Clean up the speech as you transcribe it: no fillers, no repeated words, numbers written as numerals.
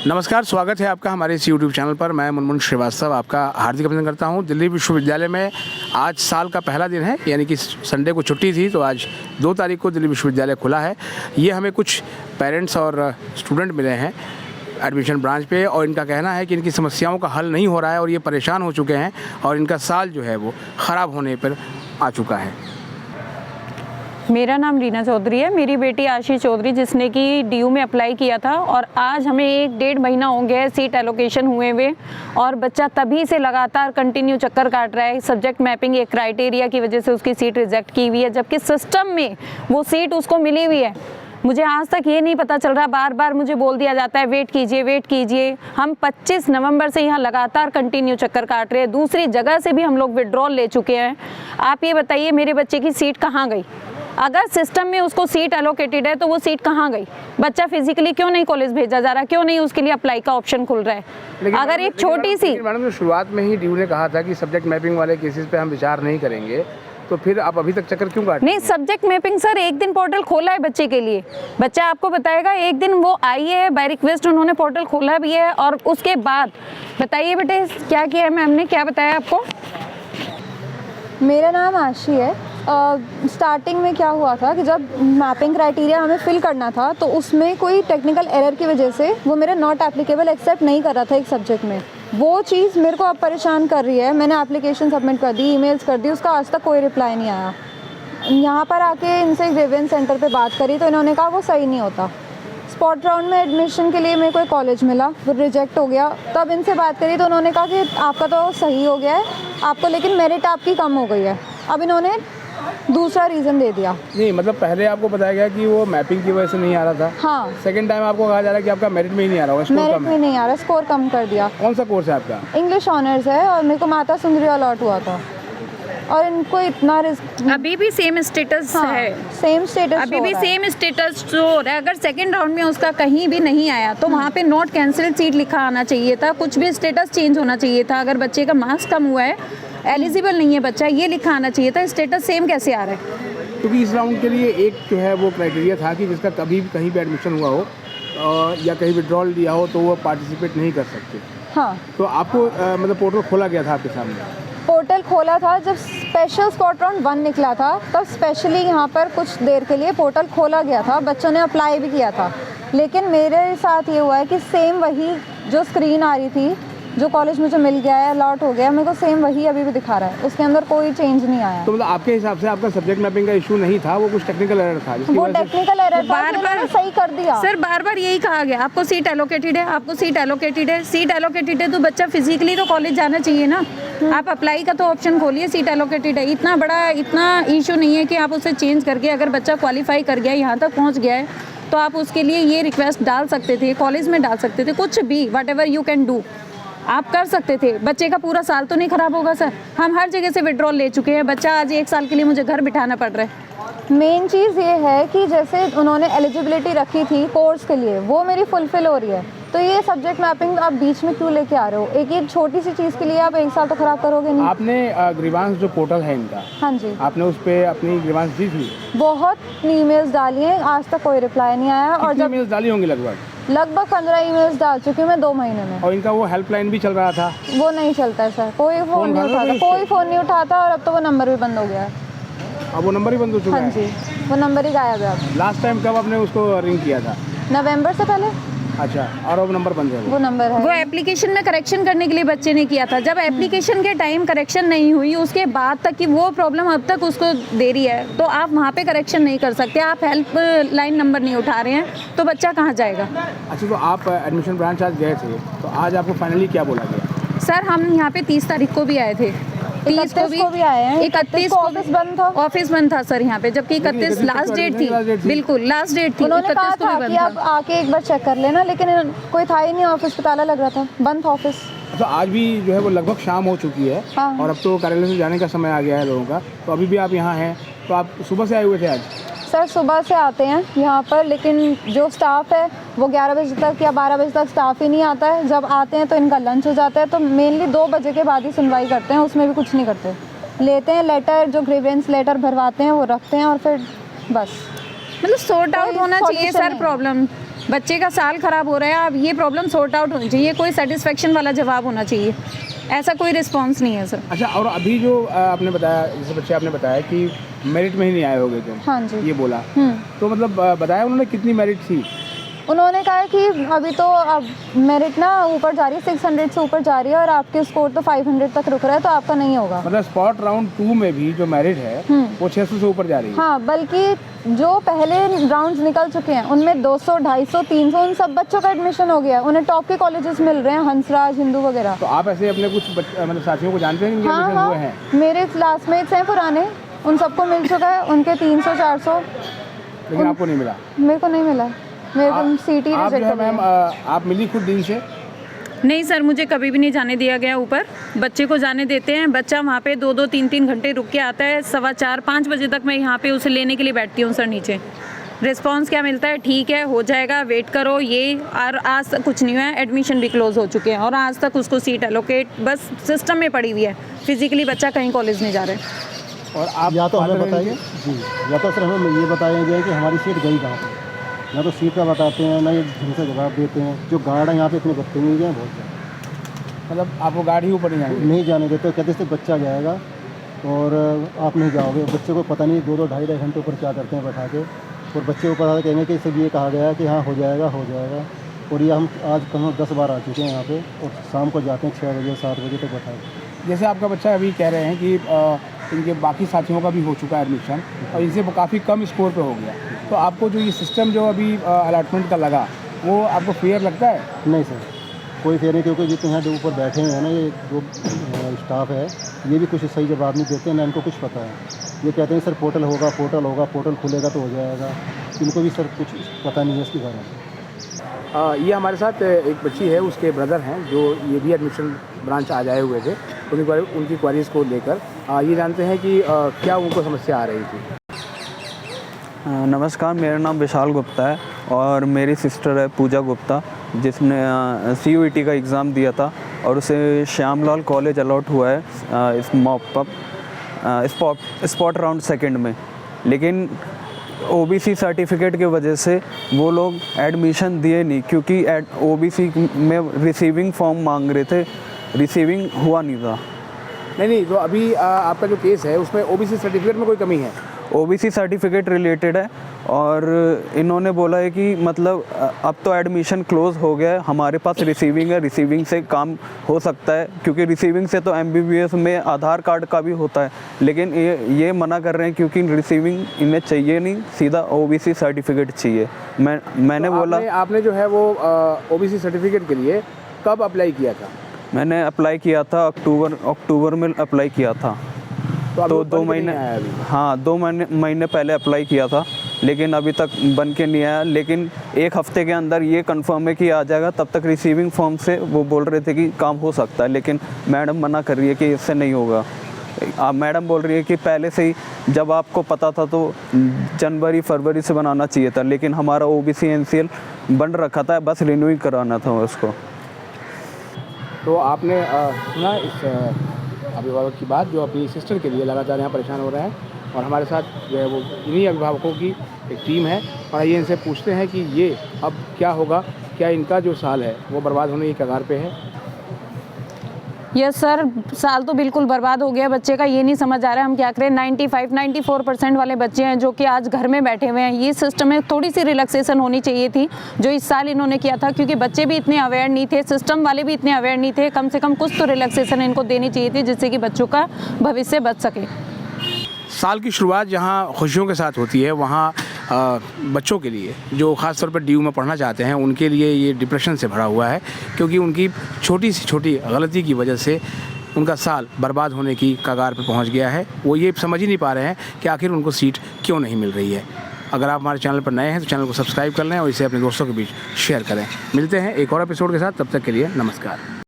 नमस्कार, स्वागत है आपका हमारे इस यूट्यूब चैनल पर। मैं मुनमुन श्रीवास्तव आपका हार्दिक अभिनंदन करता हूं। दिल्ली विश्वविद्यालय में आज साल का पहला दिन है, यानी कि संडे को छुट्टी थी, तो आज 2 तारीख को दिल्ली विश्वविद्यालय खुला है। ये हमें कुछ पेरेंट्स और स्टूडेंट मिले हैं एडमिशन ब्रांच पे, और इनका कहना है कि इनकी समस्याओं का हल नहीं हो रहा है और ये परेशान हो चुके हैं और इनका साल जो है वो ख़राब होने पर आ चुका है। मेरा नाम रीना चौधरी है। मेरी बेटी आशी चौधरी, जिसने कि डीयू में अप्लाई किया था, और आज हमें 1-1.5 महीना हो गया है सीट एलोकेशन हुए हुए, और बच्चा तभी से लगातार कंटिन्यू चक्कर काट रहा है। सब्जेक्ट मैपिंग एक क्राइटेरिया की वजह से उसकी सीट रिजेक्ट की हुई है, जबकि सिस्टम में वो सीट उसको मिली हुई है। मुझे आज तक ये नहीं पता चल रहा, बार बार मुझे बोल दिया जाता है वेट कीजिए। हम 25 नवंबर से यहाँ लगातार कंटिन्यू चक्कर काट रहे हैं। दूसरी जगह से भी हम लोग विड्रॉल ले चुके हैं। आप ये बताइए मेरे बच्चे की सीट कहाँ गई? अगर सिस्टम में उसको सीट एलोकेटेड है तो वो सीट कहाँ गई? बच्चा फिजिकली क्यों नहीं कॉलेज भेजा जा रहा? क्यों नहीं उसके लिए अप्लाई का ऑप्शन खुल रहा है? अगर एक छोटी सी मैडम ने शुरुआत में ही डीयू ने कहा था कि सब्जेक्ट मैपिंग वाले केसेस पे हम विचार नहीं करेंगे, तो फिर आप अभी तक चक्कर क्यों काट? नहीं, सब्जेक्ट मैपिंग सर एक दिन पोर्टल खोला है बच्चे के लिए। बच्चा आपको बताएगा, एक दिन वो आई है बाय रिक्वेस्ट, उन्होंने पोर्टल खोला भी है। और उसके बाद बताइए बेटे क्या किया है मैम ने, क्या बताया आपको? मेरा नाम आशी है। स्टार्टिंग में क्या हुआ था कि जब मैपिंग क्राइटेरिया हमें फिल करना था तो उसमें कोई टेक्निकल एरर की वजह से वो मेरा नॉट एप्लीकेबल एक्सेप्ट नहीं कर रहा था एक सब्जेक्ट में। वो चीज़ मेरे को अब परेशान कर रही है। मैंने एप्लीकेशन सबमिट कर दी, ईमेल्स कर दी, उसका आज तक कोई रिप्लाई नहीं आया। यहाँ पर आके इनसे ग्रीवेंस सेंटर पे बात करी तो इन्होंने कहा वो सही नहीं होता। स्पॉट राउंड में एडमिशन के लिए मेरे को एक कॉलेज मिला, वो रिजेक्ट हो गया। तब इनसे बात करी तो उन्होंने कहा कि आपका तो सही हो गया है आपको, लेकिन मेरिट आपकी कम हो गई है। अब इन्होंने दूसरा रीज़न दे दिया। नहीं, मतलब पहले आपको बताया गया कि वो मैपिंग की वजह से नहीं आ रहा था। हाँ, सेकंड टाइम आपको कहा जा रहा है कि आपका मेरिट में ही नहीं आ रहा होगा, स्कोर मेरिट कम में है। नहीं आ रहा, स्कोर कम कर दिया। कौन सा कोर्स है आपका? इंग्लिश ऑनर्स है और मेरे को माता सुंदरी अलॉट हुआ था, और इनको इतना रिस्क। अभी भी सेम स्टेटस है, सेम स्टेटस अभी भी सेम स्टेटस जो हो रहा है। अगर सेकंड राउंड में उसका कहीं भी नहीं आया तो वहाँ पे नॉट कैंसिल्ड सीट लिखा आना चाहिए था, कुछ भी स्टेटस चेंज होना चाहिए था। अगर बच्चे का मार्क्स कम हुआ है, एलिजिबल नहीं है बच्चा, ये लिखा आना चाहिए था। स्टेटस सेम कैसे आ रहा है? क्योंकि इस राउंड के लिए एक जो है वो क्राइटेरिया था कि जिसका कभी कहीं पे एडमिशन हुआ हो या कहीं विड्रॉल लिया हो तो वो पार्टिसिपेट नहीं कर सकते। हाँ, तो आपको मतलब पोर्टल खोला गया था आपके सामने? पोर्टल खोला था जब स्पेशल स्पॉट राउंड 1 निकला था, तब स्पेशली यहाँ पर कुछ देर के लिए पोर्टल खोला गया था। बच्चों ने अप्लाई भी किया था, लेकिन मेरे साथ ये हुआ है कि सेम वही जो स्क्रीन आ रही थी, जो कॉलेज मुझे मिल गया है, अलॉट हो गया, मेरे को सेम वही अभी भी दिखा रहा है। उसके अंदर कोई चेंज नहीं आया। तो मतलब आपके हिसाब से आपका सब्जेक्ट मैपिंग का इशू नहीं था, वो कुछ टेक्निकल एरर था? वो टेक्निकल एरर बार बार सही कर दिया सर, बार बार यही कहा गया आपको सीट एलोकेटेड है, आपको सीट एलोकेटेड है। सीट एलोकेटेड है तो बच्चा फिजिकली तो कॉलेज जाना चाहिए ना। आप अप्लाई का तो ऑप्शन खोलिए, सीट एलोकेटेड है। इतना इशू नहीं है कि आप उसे चेंज करके, अगर बच्चा क्वालिफाई कर गया, यहाँ तक पहुँच गया है, तो आप उसके लिए ये रिक्वेस्ट डाल सकते थे, कॉलेज में डाल सकते थे, कुछ भी what ever you can do आप कर सकते थे। बच्चे का पूरा साल तो नहीं खराब होगा सर। हम हर जगह से विड्रॉल ले चुके हैं। बच्चा आज 1 साल के लिए मुझे घर बिठाना पड़ रहा है। मेन चीज़ ये है कि जैसे उन्होंने एलिजिबिलिटी रखी थी कोर्स के लिए, वो मेरी फुलफिल हो रही है। तो ये सब्जेक्ट मैपिंग आप बीच में क्यों लेके आ रहे हो? एक छोटी सी चीज़ के लिए आप 1 साल तो खराब करोगे नहीं। आपने ग्रीवांस जो पोर्टल है इनका, हाँ जी, आपने उस पर अपनी ग्रीवांस दी थी? बहुत ईमेल्स डाली हैं, आज तक कोई रिप्लाई नहीं आया। और जब ईमेल्स डाली होंगी लगभग 15 ईमेल्स डाल चुकी हूँ मैं 2 महीने में। और इनका वो हेल्पलाइन भी चल रहा था? वो नहीं चलता है सर, कोई फ़ोन नहीं उठाता, कोई फ़ोन नहीं उठाता। और अब तो वो नंबर भी बंद हो गया है। अब वो नंबर ही बंद हो चुका हाँ है? जी, वो नंबर ही गायब है अब। लास्ट टाइम कब आपने उसको रिंग किया था? नवंबर से पहले। अच्छा, और वो नंबर बंद है? वो नंबर है, वो एप्लीकेशन में करेक्शन करने के लिए बच्चे ने किया था। जब एप्लीकेशन के टाइम करेक्शन नहीं हुई, उसके बाद तक की वो प्रॉब्लम अब तक उसको दे रही है, तो आप वहाँ पे करेक्शन नहीं कर सकते। आप हेल्प लाइन नंबर नहीं उठा रहे हैं तो बच्चा कहाँ जाएगा? अच्छा, तो आप एडमिशन ब्रांच आज गए थे, तो आज आपको फाइनली क्या बोला गया? सर हम यहाँ पे 30 तारीख को भी आए थे, 30 को भी आए हैं। 31 को ऑफिस बंद था। ऑफिस बंद था सर यहाँ पे, जबकि 31 लास्ट डेट थी। बिल्कुल लास्ट डेट थी। उन्होंने कहा 31 को था भी कि बंद आप था। आके एक बार चेक कर लेना, लेकिन कोई था ही नहीं ऑफिस पे, ताला लग रहा था, बंद था ऑफिस। तो आज भी जो है वो लगभग शाम हो चुकी है। हाँ। और अब तो कार्यालय से जाने का समय आ गया है लोगों का, तो अभी भी आप यहाँ हैं, तो आप सुबह से आए हुए थे आज? सर सुबह से आते हैं यहाँ पर, लेकिन जो स्टाफ है वो 11 बजे तक या 12 बजे तक स्टाफ ही नहीं आता है। जब आते हैं तो इनका लंच हो जाता है, तो मेनली 2 बजे के बाद ही सुनवाई करते हैं, उसमें भी कुछ नहीं करते। लेते हैं लेटर, जो ग्रीवेंस लेटर भरवाते हैं वो रखते हैं, और फिर बस मतलब सॉर्ट आउट होना चाहिए सर प्रॉब्लम। बच्चे का साल ख़राब हो रहा है, अब ये प्रॉब्लम सॉर्ट आउट होनी चाहिए, कोई सेटिस्फेक्शन वाला जवाब होना चाहिए, ऐसा कोई रिस्पॉन्स नहीं है सर। अच्छा, और अभी जो आपने बताया, जैसे बच्चे आपने बताया कि मेरिट में ही नहीं आए होगे तुम, हाँ जी। ये बोला, तो मतलब बताया उन्होंने कितनी मेरिट थी? उन्होंने कहा कि अभी तो अब मेरिट ना ऊपर जा रही है, 600 से ऊपर जा रही है और आपके स्कोर तो 500 तक रुक रहा है, तो आपका नहीं होगा। मतलब स्पॉट राउंड 2 में भी जो मेरिट है वो 600 से ऊपर जा रही है। हाँ, बल्कि जो पहले राउंड्स निकल चुके हैं उनमें 200, 250, 300 उन सब बच्चों का एडमिशन हो गया, उन्हें टॉप के कॉलेजेस मिल रहे हैं, हंसराज, हिंदू वगैरह। तो आप ऐसे अपने कुछ मतलब साथियों को जानते हैं जिनके हाँ एडमिशन हुए हाँ, हैं? मेरे क्लासमेट्स हैं पुराने, उन सबको मिल चुका है, उनके 300, 400। लेकिन आपको नहीं मिला? मेरे को नहीं मिला, मेरे को सीटी आप जो रिजेक्ट है हो गया। मैम, आप मिली खुद दिन से? नहीं सर, मुझे कभी भी नहीं जाने दिया गया ऊपर, बच्चे को जाने देते हैं, बच्चा वहाँ पे 2-2, 3-3 घंटे रुक के आता है, 4:15, 5 बजे तक मैं यहाँ पे उसे लेने के लिए बैठती हूँ सर नीचे। रिस्पांस क्या मिलता है, ठीक है हो जाएगा, वेट करो, ये और आज तक कुछ नहीं हुआ है, एडमिशन भी क्लोज हो चुके हैं और आज तक उसको सीट एलोकेट बस सिस्टम में पड़ी हुई है, फिजिकली बच्चा कहीं कॉलेज नहीं जा रहा है। और आप या तो हमें फादर बताइए रहेंगे? जी, या तो सर हमें ये बताया जाए कि हमारी सीट गई कहाँ पर, ना तो सीट का बताते हैं ना ये ढंग से जवाब देते हैं। जो गार्ड है यहाँ पे इतने बदतमीज हैं बहुत ज़्यादा, मतलब आपको गाड़ी ऊपर नहीं जाएंगे? नहीं जाने देते, कहते सिर्फ बच्चा जाएगा और आप नहीं जाओगे। बच्चे को पता नहीं 2-2, 2.5 घंटे ऊपर क्या करते हैं बैठा के, और बच्चे ऊपर आके कहेंगे कि सब ये कहा गया है कि हाँ हो जाएगा हो जाएगा। और ये हम आज कम 10 बार आ चुके हैं यहाँ पे और शाम को जाते हैं 6 बजे 7 बजे तक बैठा के। जैसे आपका बच्चा अभी कह रहे हैं कि इनके बाकी साथियों का भी हो चुका है एडमिशन और इनसे काफ़ी कम स्कोर पे हो गया, तो आपको जो ये सिस्टम जो अभी अलॉटमेंट का लगा वो आपको फेयर लगता है? नहीं सर, कोई फेयर नहीं, क्योंकि जितने यहाँ जो ऊपर बैठे हुए हैं ना ये जो स्टाफ है ये भी कुछ सही जवाब नहीं देते, ना इनको कुछ पता है। ये कहते हैं सर पोर्टल होगा, पोर्टल खुलेगा तो हो जाएगा, इनको भी सर कुछ पता नहीं है इसके बारे में। ये हमारे साथ एक बच्ची है, उसके ब्रदर हैं जो ये भी एडमिशन ब्रांच आ जाए हुए थे, उनकी क्वारीज़ को लेकर ये जानते हैं कि क्या उनको समस्या आ रही थी। नमस्कार, मेरा नाम विशाल गुप्ता है और मेरी सिस्टर है पूजा गुप्ता, जिसने CUET का एग्ज़ाम दिया था और उसे श्यामलाल कॉलेज अलॉट हुआ है इस स्पॉट राउंड सेकंड में। लेकिन OBC सर्टिफिकेट की वजह से वो लोग एडमिशन दिए नहीं, क्योंकि OBC में रिसीविंग फॉर्म मांग रहे थे, रिसीविंग हुआ नहीं था। नहीं, तो अभी आपका जो केस है उसमें OBC सर्टिफिकेट में कोई कमी है? OBC सर्टिफिकेट रिलेटेड है और इन्होंने बोला है कि मतलब अब तो एडमिशन क्लोज़ हो गया है, हमारे पास रिसीविंग है, रिसीविंग से काम हो सकता है, क्योंकि रिसीविंग से तो MBBS में आधार कार्ड का भी होता है। लेकिन ये मना कर रहे हैं क्योंकि रिसीविंग इन्हें चाहिए नहीं, सीधा OBC सर्टिफिकेट चाहिए। मैंने तो बोला आपने जो है वो OBC सर्टिफिकेट के लिए कब अप्लाई किया था? मैंने अप्लाई किया था अक्टूबर में अप्लाई किया था, तो 2 महीने, हाँ 2 महीने पहले अप्लाई किया था, लेकिन अभी तक बन के नहीं आया। लेकिन 1 हफ्ते के अंदर ये कंफर्म है कि आ जाएगा, तब तक रिसीविंग फॉर्म से वो बोल रहे थे कि काम हो सकता है, लेकिन मैडम मना कर रही है कि इससे नहीं होगा। मैडम बोल रही है कि पहले से ही जब आपको पता था तो जनवरी फरवरी से बनाना चाहिए था, लेकिन हमारा OBC NCL बन रखा था, बस रिन्यूइंग कराना था उसको। तो आपने सुना इस अभिभावक की बात जो अपनी सिस्टर के लिए लगातार यहाँ परेशान हो रहे हैं, और हमारे साथ जो है वो इन्हीं अभिभावकों की एक टीम है, और आइए इनसे पूछते हैं कि ये अब क्या होगा, क्या इनका जो साल है वो बर्बाद होने की कगार पे है? यस सर, साल तो बिल्कुल बर्बाद हो गया बच्चे का, ये नहीं समझ आ रहा है हम क्या करें। 95-94% वाले बच्चे हैं जो कि आज घर में बैठे हुए हैं। ये सिस्टम में थोड़ी सी रिलैक्सेशन होनी चाहिए थी जो इस साल इन्होंने किया था, क्योंकि बच्चे भी इतने अवेयर नहीं थे, सिस्टम वाले भी इतने अवेयर नहीं थे। कम से कम कुछ तो रिलैक्सेशन इनको देनी चाहिए थी जिससे कि बच्चों का भविष्य बच सके। साल की शुरुआत जहाँ खुशियों के साथ होती है, वहाँ बच्चों के लिए जो ख़ास तौर पर DU में पढ़ना चाहते हैं उनके लिए ये डिप्रेशन से भरा हुआ है, क्योंकि उनकी छोटी से छोटी गलती की वजह से उनका साल बर्बाद होने की कगार पर पहुंच गया है। वो ये समझ ही नहीं पा रहे हैं कि आखिर उनको सीट क्यों नहीं मिल रही है। अगर आप हमारे चैनल पर नए हैं तो चैनल को सब्सक्राइब कर लें और इसे अपने दोस्तों के बीच शेयर करें। मिलते हैं एक और एपिसोड के साथ, तब तक के लिए नमस्कार।